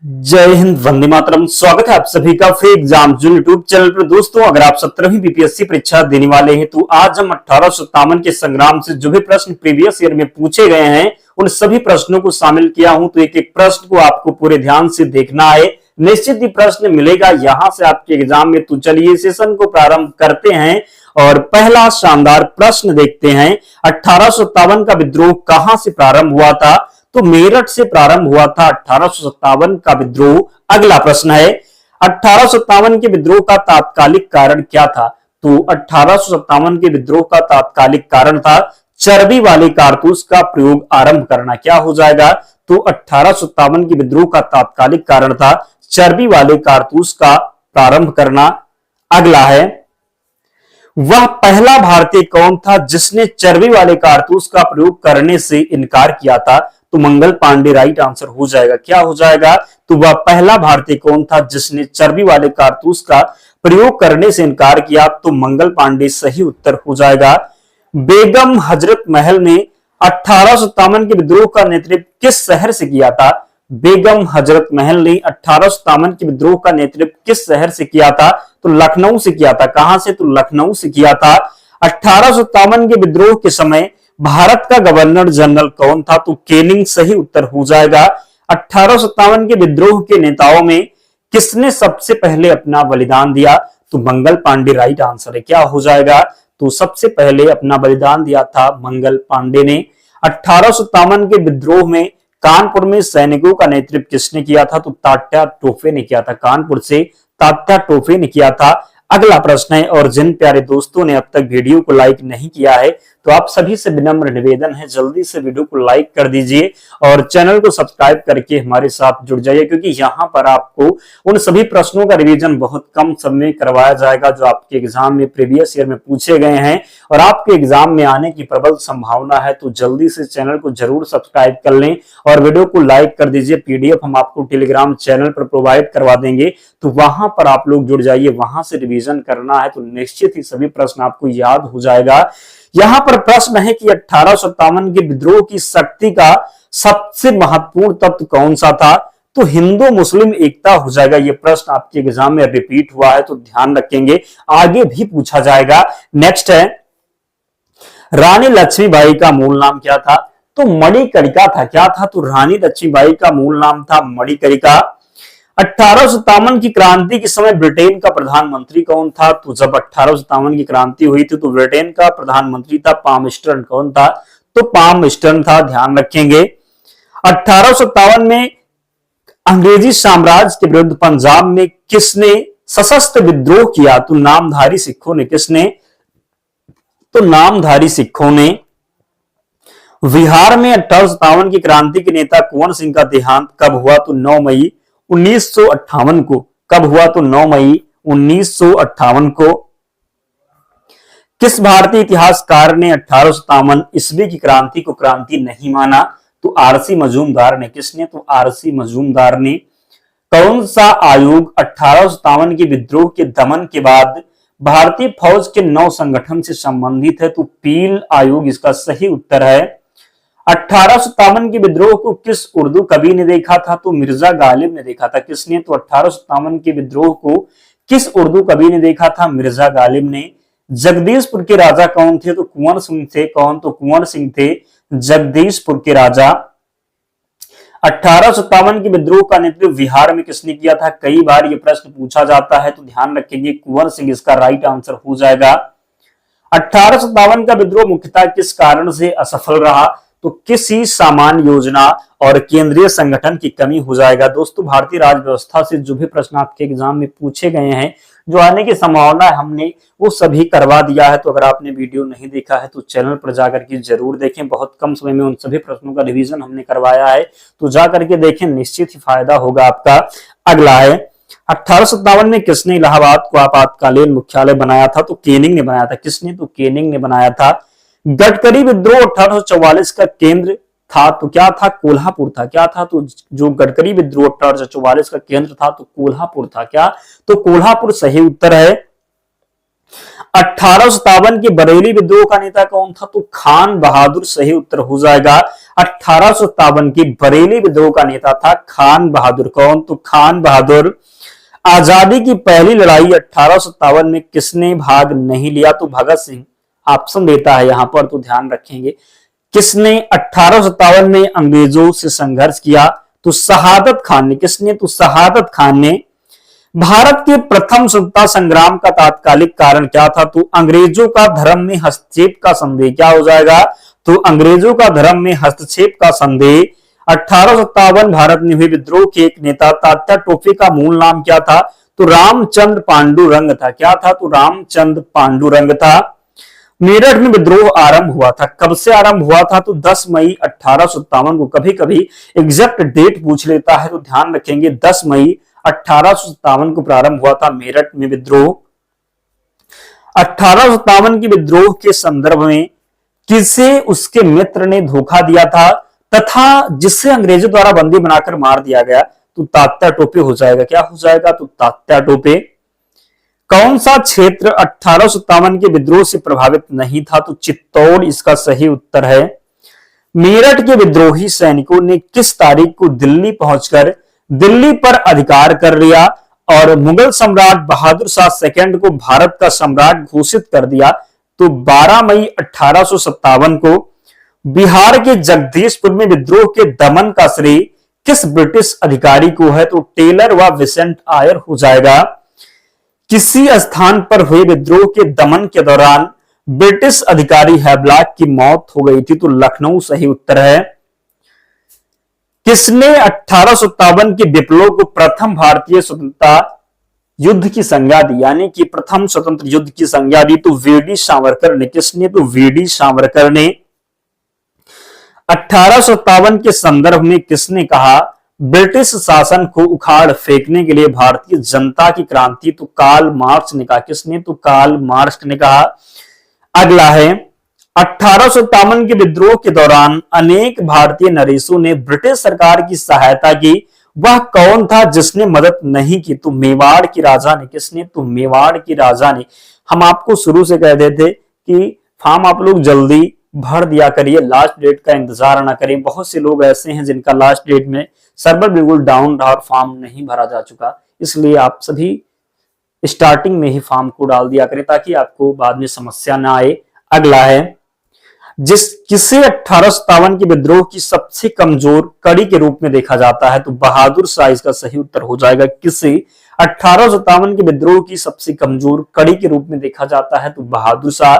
जय हिंद, वंदे मातरम। स्वागत है आप सभी का फ्री एग्जाम जो यूट्यूब चैनल पर। दोस्तों, अगर आप 17वीं बीपीएससी परीक्षा देने वाले हैं तो आज हम 1857 के संग्राम से जो भी प्रश्न प्रीवियस ईयर में पूछे गए हैं उन सभी प्रश्नों को शामिल किया हूं। तो एक एक प्रश्न को आपको पूरे ध्यान से देखना है, निश्चित ही प्रश्न मिलेगा यहां से आपके एग्जाम में। तो चलिए सेशन को प्रारंभ करते हैं और पहला शानदार प्रश्न देखते हैं। 1857 का विद्रोह कहां से प्रारंभ हुआ था? तो मेरठ से प्रारंभ हुआ था 1857 का विद्रोह। अगला प्रश्न है 1857 के विद्रोह का तात्कालिक कारण क्या था? तो 1857 के विद्रोह का तात्कालिक कारण था चर्बी वाले कारतूस का प्रयोग आरंभ करना। क्या हो जाएगा? तो 1857 के विद्रोह का तात्कालिक कारण था चर्बी वाले कारतूस का प्रारंभ करना। अगला है वह पहला भारतीय कौन था जिसने चर्बी वाले कारतूस का प्रयोग करने से इनकार किया था? तो मंगल पांडे राइट आंसर हो जाएगा। क्या हो जाएगा? तो वह पहला भारतीय कौन था जिसने चर्बी वाले कारतूस का प्रयोग करने से इनकार किया? तो मंगल पांडे सही उत्तर हो जाएगा। बेगम हजरत महल ने 1857 के विद्रोह का नेतृत्व किस शहर से किया था? बेगम हजरत महल ने 1857 के विद्रोह का नेतृत्व किस शहर से किया था? तो लखनऊ से किया था। कहां से? तो लखनऊ से किया था। 1857 के विद्रोह के समय भारत का गवर्नर जनरल कौन था? तो केनिंग सही उत्तर हो जाएगा। 1857 के विद्रोह के नेताओं में किसने सबसे पहले अपना बलिदान दिया? तो मंगल पांडे राइट आंसर है। क्या हो जाएगा? तो सबसे पहले अपना बलिदान दिया था मंगल पांडे ने। 1857 के विद्रोह में कानपुर में सैनिकों का नेतृत्व किसने किया था? तो तात्या टोपे ने किया था। कानपुर से तात्या टोपे ने किया था। अगला प्रश्न है, और जिन प्यारे दोस्तों ने अब तक वीडियो को लाइक नहीं किया है तो आप सभी से विनम्र निवेदन है जल्दी से वीडियो को लाइक कर दीजिए और चैनल को सब्सक्राइब करके हमारे साथ जुड़ जाइए, क्योंकि यहाँ पर आपको उन सभी प्रश्नों का रिवीजन बहुत कम समय में करवाया जाएगा जो आपके एग्जाम में प्रीवियस ईयर में पूछे गए हैं और आपके एग्जाम में आने की प्रबल संभावना है। तो जल्दी से चैनल को जरूर सब्सक्राइब कर लें और वीडियो को लाइक कर दीजिए। पीडीएफ हम आपको टेलीग्राम चैनल पर प्रोवाइड करवा देंगे, तो वहां पर आप लोग जुड़ जाइए, वहां से रिवीजन करना है तो निश्चित ही सभी प्रश्न आपको याद हो जाएगा। यहां पर प्रश्न है कि 1857 के विद्रोह की शक्ति का सबसे महत्वपूर्ण तत्व कौन सा था? तो हिंदू मुस्लिम एकता हो जाएगा। यह प्रश्न आपके एग्जाम में रिपीट हुआ है तो ध्यान रखेंगे, आगे भी पूछा जाएगा। नेक्स्ट है रानी लक्ष्मीबाई का मूल नाम क्या था? तो मणिकर्णिका था। क्या था? तो रानी लक्ष्मीबाई का मूल नाम था मणिकर्णिका। 1857 की क्रांति के समय ब्रिटेन का प्रधानमंत्री कौन था? तो जब 1857 की क्रांति हुई थी तो ब्रिटेन का प्रधानमंत्री था पामस्टर्न। कौन था? तो पामस्टर्न था, ध्यान रखेंगे। 1857 में अंग्रेजी साम्राज्य के विरुद्ध पंजाब में किसने सशस्त्र विद्रोह किया? तो नामधारी सिखों ने। किसने? तो नामधारी सिखों ने। बिहार में 1857 की क्रांति के नेता कुंवर सिंह का देहांत कब हुआ? तो 9 मई 1958 को। कब हुआ? तो 9 मई 1958 को। किस भारतीय इतिहासकार ने 1857 ईस्वी की क्रांति को क्रांति नहीं माना? तो आरसी मजूमदार ने। किसने? तो आरसी मजूमदार ने। कौन सा आयोग 1857 के विद्रोह के दमन के बाद भारतीय फौज के नौ संगठन से संबंधित है? तो पील आयोग इसका सही उत्तर है। 1857 के विद्रोह को किस उर्दू कवि ने देखा था? तो मिर्जा गालिब ने देखा था। किसने? तो 1857 के विद्रोह को किस उर्दू कवि ने देखा था? मिर्जा गालिब ने। जगदीशपुर के राजा कौन थे? तो कुंवर सिंह थे। कौन? तो कुंवर सिंह थे जगदीशपुर के राजा। 1857 के विद्रोह का नेतृत्व बिहार में किसने किया था? कई बार यह प्रश्न पूछा जाता है तो ध्यान रखेंगे, कुंवर सिंह इसका राइट आंसर हो जाएगा। 1857 का विद्रोह मुख्यतः किस कारण से असफल रहा? तो किसी सामान्य योजना और केंद्रीय संगठन की कमी हो जाएगा। दोस्तों, भारतीय राज्य व्यवस्था से जो भी प्रश्न आपके एग्जाम में पूछे गए हैं, जो आने की संभावना है, हमने वो सभी करवा दिया है। तो अगर आपने वीडियो नहीं देखा है तो चैनल पर जाकर के जरूर देखें, बहुत कम समय में उन सभी प्रश्नों का रिवीजन हमने करवाया है, तो जाकर के देखें, निश्चित ही फायदा होगा आपका। अगला है 1857 में किसने इलाहाबाद को आपातकालीन मुख्यालय बनाया था? तो केनिंग ने बनाया था। किसने? तो केनिंग ने बनाया था। गडकरी विद्रोह 1844 का केंद्र था तो क्या था? कोल्हापुर था। क्या था? तो जो गडकरी विद्रोह 1844 का केंद्र था तो कोल्हापुर था। क्या? तो कोल्हापुर सही उत्तर है। 1857 के बरेली विद्रोह का नेता कौन था? तो खान बहादुर सही उत्तर हो जाएगा। 1857 की बरेली विद्रोह का नेता था खान बहादुर। कौन? तो खान बहादुर। आजादी की पहली लड़ाई 1857 में किसने भाग नहीं लिया? तो भगत सिंह। ऑप्शन देता है यहां पर, तो ध्यान रखेंगे। किसने 1857 में अंग्रेजों से संघर्ष किया? तो शहादत खान ने। किसने? तो शहादत खान ने। भारत के प्रथम स्वतंत्रता संग्राम का तात्कालिक कारण क्या था? तो अंग्रेजों का धर्म में हस्तक्षेप का संदेह। क्या हो जाएगा? तो अंग्रेजों का धर्म में हस्तक्षेप का संदेह। 1857 भारत में हुए विद्रोह के एक नेता तात्या टोपे का मूल नाम क्या था? तो रामचंद्र पांडुरंग था। क्या था? तो रामचंद्र पांडुरंग था। मेरठ में विद्रोह आरंभ हुआ था। कब से आरंभ हुआ था? तो 10 मई 1857 को। कभी कभी एग्जैक्ट डेट पूछ लेता है, तो ध्यान रखेंगे 10 मई 1857 को प्रारंभ हुआ था मेरठ में विद्रोह। 1857 के विद्रोह के संदर्भ में किसे उसके मित्र ने धोखा दिया था तथा जिसे अंग्रेजों द्वारा बंदी बनाकर मार दिया गया? तो तात्या टोपे हो जाएगा। क्या हो जाएगा? तो तात्या टोपे। कौन सा क्षेत्र 1857 के विद्रोह से प्रभावित नहीं था? तो चित्तौड़ इसका सही उत्तर है। मेरठ के विद्रोही सैनिकों ने किस तारीख को दिल्ली पहुंचकर दिल्ली पर अधिकार कर लिया और मुगल सम्राट बहादुर शाह सेकंड को भारत का सम्राट घोषित कर दिया? तो 12 मई 1857 को। बिहार के जगदीशपुर में विद्रोह के दमन का श्रेय किस ब्रिटिश अधिकारी को है? तो टेलर व विसेंट आयर हो जाएगा। किसी स्थान पर हुए विद्रोह के दमन के दौरान ब्रिटिश अधिकारी हैब्लॉक की मौत हो गई थी? तो लखनऊ सही उत्तर है। किसने 1857 के विप्लव को प्रथम भारतीय स्वतंत्रता युद्ध की संज्ञा दी, यानी कि प्रथम स्वतंत्र युद्ध की संज्ञा दी? तो वीडी सावरकर ने। किसने? तो वीडी सावरकर ने। 1857 के संदर्भ में किसने कहा ब्रिटिश शासन को उखाड़ फेंकने के लिए भारतीय जनता की क्रांति? तो कार्ल मार्क्स ने कहा। किसने? तो कार्ल मार्क्स ने कहा। अगला है 1857 के विद्रोह के दौरान अनेक भारतीय नरेशों ने ब्रिटिश सरकार की सहायता की। वह कौन था जिसने मदद नहीं की? तो मेवाड़ की राजा ने। किसने? तो मेवाड़ की राजा ने। हम आपको शुरू से कह देते कि फॉर्म आप लोग जल्दी भर दिया करिए, लास्ट डेट का इंतजार ना करें। बहुत से लोग ऐसे हैं जिनका लास्ट डेट में सर्वर बिल्कुल डाउन रहा और फॉर्म नहीं भरा जा चुका, इसलिए आप सभी स्टार्टिंग में ही फॉर्म को डाल दिया करें ताकि आपको बाद में समस्या ना आए। अगला है किसे 1857 के विद्रोह की सबसे कमजोर कड़ी के रूप में देखा जाता है? तो बहादुर शाह इसका सही उत्तर हो जाएगा। किसे 1857 के विद्रोह की सबसे कमजोर कड़ी के रूप में देखा जाता है? तो बहादुर शाह।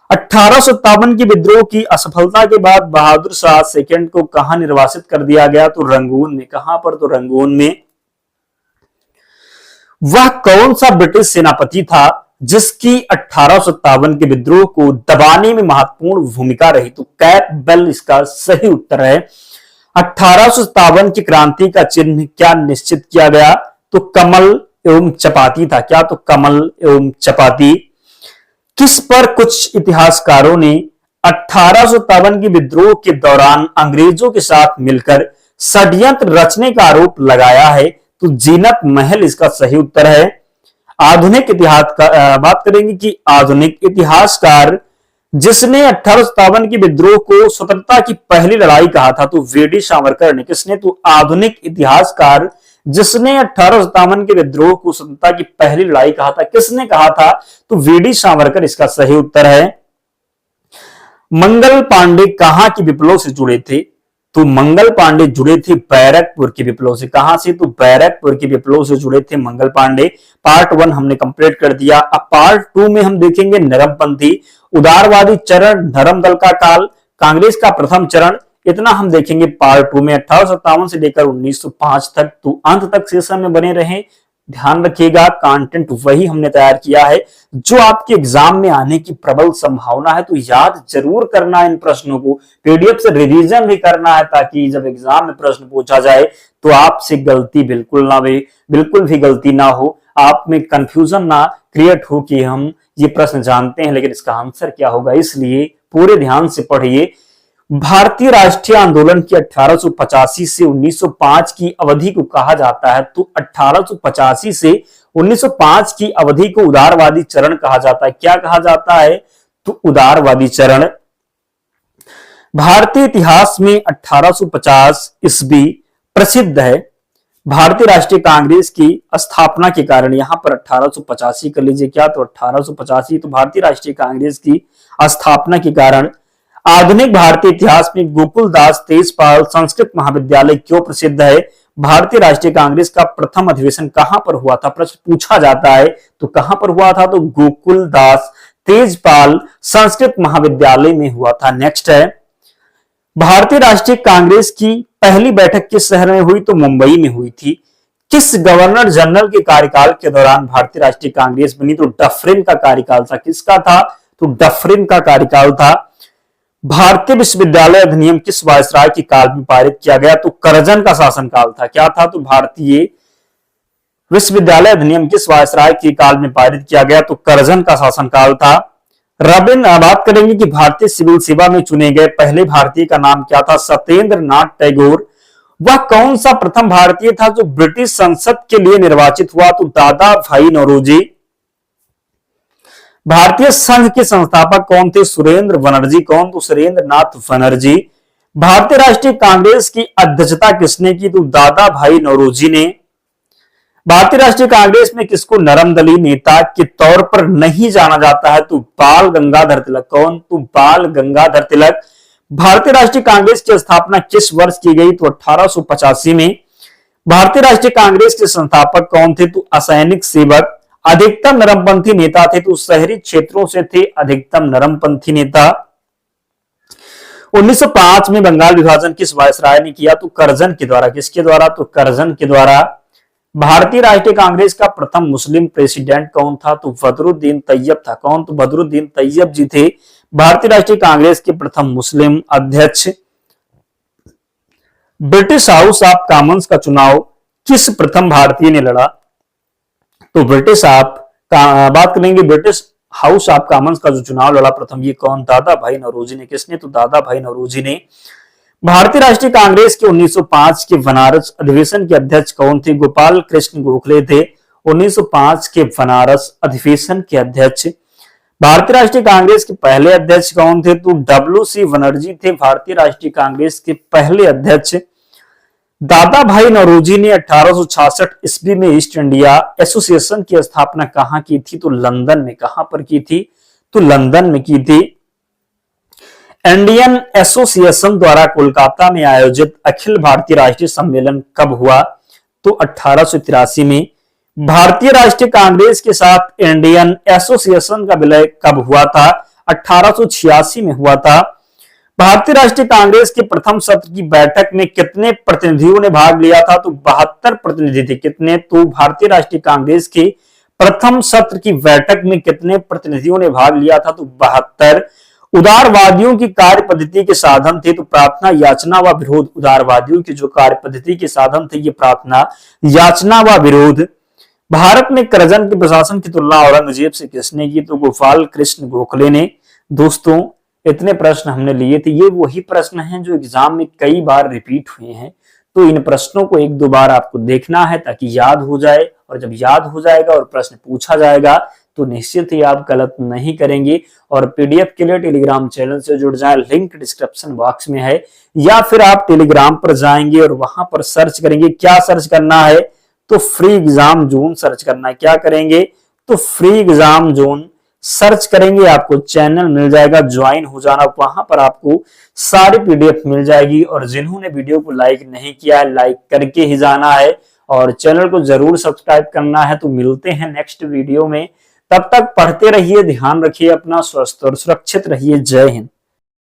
1857 के विद्रोह की असफलता के बाद बहादुर शाह सेकंड को कहां निर्वासित कर दिया गया? तो रंगून में। कहां पर? तो रंगून में। वह कौन सा ब्रिटिश सेनापति था जिसकी 1857 के विद्रोह को दबाने में महत्वपूर्ण भूमिका रही? तो कैंपबेल इसका सही उत्तर है। 1857 की क्रांति का चिन्ह क्या निश्चित किया गया? तो कमल एवं चपाती था। क्या? तो कमल एवं चपाती। किस पर कुछ इतिहासकारों ने 1857 के विद्रोह के दौरान अंग्रेजों के साथ मिलकर षड्यंत्र रचने का आरोप लगाया है? तो जीनत महल इसका सही उत्तर है। आधुनिक इतिहास का बात करेंगे कि आधुनिक इतिहासकार जिसने 1857 के विद्रोह को स्वतंत्रता की पहली लड़ाई कहा था? तो वीडी सावरकर ने। किसने? तो आधुनिक इतिहासकार जिसने 1857 के विद्रोह को स्वतंत्रता की पहली लड़ाई कहा था, किसने कहा था? तो वीडी सावरकर इसका सही उत्तर है। मंगल पांडे कहां के विप्लव से जुड़े थे? तो मंगल पांडे जुड़े थे बैरकपुर के विप्लव से। कहां से? तो बैरकपुर के विप्लव से जुड़े थे मंगल पांडे। पार्ट 1 हमने कंप्लीट कर दिया। अब पार्ट 2 में हम देखेंगे नरमपंथी, उदारवादी चरण, धर्म दल का काल, कांग्रेस का प्रथम चरण। इतना हम देखेंगे पार्ट 2 में 1857 से लेकर 1905 तक। तो अंत तक सेशन में बने रहें। ध्यान रखिएगा कंटेंट वही हमने तैयार किया है जो आपके एग्जाम में आने की प्रबल संभावना है। तो याद जरूर करना इन प्रश्नों को, पीडीएफ से रिवीजन भी करना है ताकि जब एग्जाम में प्रश्न पूछा जाए तो आपसे गलती बिल्कुल भी गलती ना हो, आप में कंफ्यूजन ना क्रिएट हो कि हम ये प्रश्न जानते हैं लेकिन इसका आंसर क्या होगा। इसलिए पूरे ध्यान से पढ़िए। भारतीय राष्ट्रीय आंदोलन की 1885 से 1905 की अवधि को कहा जाता है, तो 1885 से 1905 की अवधि को उदारवादी चरण कहा जाता है। क्या कहा जाता है? तो उदारवादी चरण। भारतीय इतिहास में 1850 ईस्वी प्रसिद्ध है। भारतीय राष्ट्रीय कांग्रेस की स्थापना के कारण, यहां पर 1885 कर लीजिए, क्या तो 1885, तो भारतीय राष्ट्रीय कांग्रेस की स्थापना के कारण आधुनिक भारतीय इतिहास में गोकुलदास तेजपाल संस्कृत महाविद्यालय क्यों प्रसिद्ध है? भारतीय राष्ट्रीय कांग्रेस का प्रथम अधिवेशन कहां पर हुआ था? प्रश्न पूछा जाता है, तो कहां पर हुआ था? तो गोकुलदास तेजपाल संस्कृत महाविद्यालय में हुआ था। नेक्स्ट है, भारतीय राष्ट्रीय कांग्रेस की पहली बैठक किस शहर में हुई? तो मुंबई में हुई थी। किस गवर्नर जनरल के कार्यकाल के दौरान भारतीय राष्ट्रीय कांग्रेस बनी? तो डफरिन का कार्यकाल था। किसका था? तो डफरिन का कार्यकाल था। भारतीय विश्वविद्यालय अधिनियम किस वायसराय के काल में पारित किया गया? तो करजन का शासनकाल था। क्या था? तो भारतीय विश्वविद्यालय अधिनियम किस वायसराय के काल में पारित किया गया? तो करजन का शासनकाल था। बात करेंगे कि भारतीय सिविल सेवा में चुने गए पहले भारतीय का नाम क्या था? सत्येंद्र नाथ टैगोर। वह कौन सा प्रथम भारतीय था जो ब्रिटिश संसद के लिए निर्वाचित हुआ? तो दादा भाई नौरोजी। भारतीय संघ के संस्थापक कौन थे? सुरेंद्र बनर्जी। कौन? तो सुरेंद्र नाथ बनर्जी। भारतीय राष्ट्रीय कांग्रेस की अध्यक्षता किसने की? तो दादा भाई नौरोजी ने। भारतीय राष्ट्रीय कांग्रेस में किसको नरमदली नेता के तौर पर नहीं जाना जाता है? तो बाल गंगाधर तिलक। कौन? तो बाल गंगाधर तिलक। भारतीय राष्ट्रीय कांग्रेस की स्थापना किस वर्ष की गई? तो 1885 में। भारतीय राष्ट्रीय कांग्रेस के संस्थापक कौन थे? तो असैनिक सेवक। अधिकतम नरमपंथी नेता थे, तो शहरी क्षेत्रों से थे अधिकतम नरमपंथी नेता। 1905 में बंगाल विभाजन किस वायसराय ने किया? तो करजन के द्वारा। किसके द्वारा? तो करजन के द्वारा। भारतीय राष्ट्रीय कांग्रेस का प्रथम मुस्लिम प्रेसिडेंट कौन था? तो बदरुद्दीन तैयब था। कौन? तो बदरुद्दीन तैयब जी थे भारतीय राष्ट्रीय कांग्रेस के प्रथम मुस्लिम अध्यक्ष। ब्रिटिश हाउस ऑफ कॉमन्स का चुनाव किस प्रथम भारतीय ने लड़ा? तो बात करेंगे ब्रिटिश हाउस ऑफ कॉमन्स का जो चुनाव लड़ा प्रथम, ये कौन? दादा भाई नौरोजी ने। किसने? तो दादा भाई नौरोजी ने। भारतीय राष्ट्रीय कांग्रेस के 1905 के बनारस अधिवेशन के अध्यक्ष कौन थे? गोपाल कृष्ण गोखले थे 1905 के बनारस अधिवेशन के अध्यक्ष। भारतीय राष्ट्रीय कांग्रेस के पहले अध्यक्ष कौन थे? तो डब्ल्यू.सी. बनर्जी थे भारतीय राष्ट्रीय कांग्रेस के पहले अध्यक्ष। दादा भाई नौरोजी ने 1866 ईस्वी में ईस्ट इंडिया एसोसिएशन की स्थापना कहां की थी? तो लंदन में। कहां पर की थी? तो लंदन में की थी। इंडियन एसोसिएशन द्वारा कोलकाता में आयोजित अखिल भारतीय राष्ट्रीय सम्मेलन कब हुआ? तो 1883 में। भारतीय राष्ट्रीय कांग्रेस के साथ इंडियन एसोसिएशन का विलय कब हुआ था? 1886 में हुआ था। भारतीय राष्ट्रीय कांग्रेस के प्रथम सत्र की बैठक में कितने प्रतिनिधियों ने भाग लिया था? तो 72 प्रतिनिधि थे। कितने? तो भारतीय राष्ट्रीय कांग्रेस के प्रथम सत्र की बैठक में कितने प्रतिनिधियों ने भाग लिया था? तो 72। उदारवादियों की कार्य पद्धति के साधन थे, तो प्रार्थना, याचना व विरोध। उदारवादियों की जो कार्य पद्धति के साधन थे, ये प्रार्थना, याचना व विरोध। भारत में करजन के प्रशासन की तुलना औरंगजेब से किसने की? तो गोपाल कृष्ण गोखले ने। दोस्तों, इतने प्रश्न हमने लिए थे। ये वही प्रश्न हैं जो एग्जाम में कई बार रिपीट हुए हैं, तो इन प्रश्नों को एक दो बार आपको देखना है ताकि याद हो जाए, और जब याद हो जाएगा और प्रश्न पूछा जाएगा तो निश्चित ही आप गलत नहीं करेंगे। और पीडीएफ के लिए टेलीग्राम चैनल से जुड़ जाएं, लिंक डिस्क्रिप्शन बॉक्स में है, या फिर आप टेलीग्राम पर जाएंगे और वहां पर सर्च करेंगे। क्या सर्च करना है? तो फ्री एग्जाम जोन सर्च करना है। क्या करेंगे? तो फ्री एग्जाम जोन सर्च करेंगे, आपको चैनल मिल जाएगा, ज्वाइन हो जाना। वहां पर आपको सारी पीडीएफ मिल जाएगी। और जिन्होंने वीडियो को लाइक नहीं किया है, लाइक करके ही जाना है, और चैनल को जरूर सब्सक्राइब करना है। तो मिलते हैं नेक्स्ट वीडियो में, तब तक पढ़ते रहिए, ध्यान रखिए अपना, स्वस्थ और सुरक्षित रहिए। जय हिंद।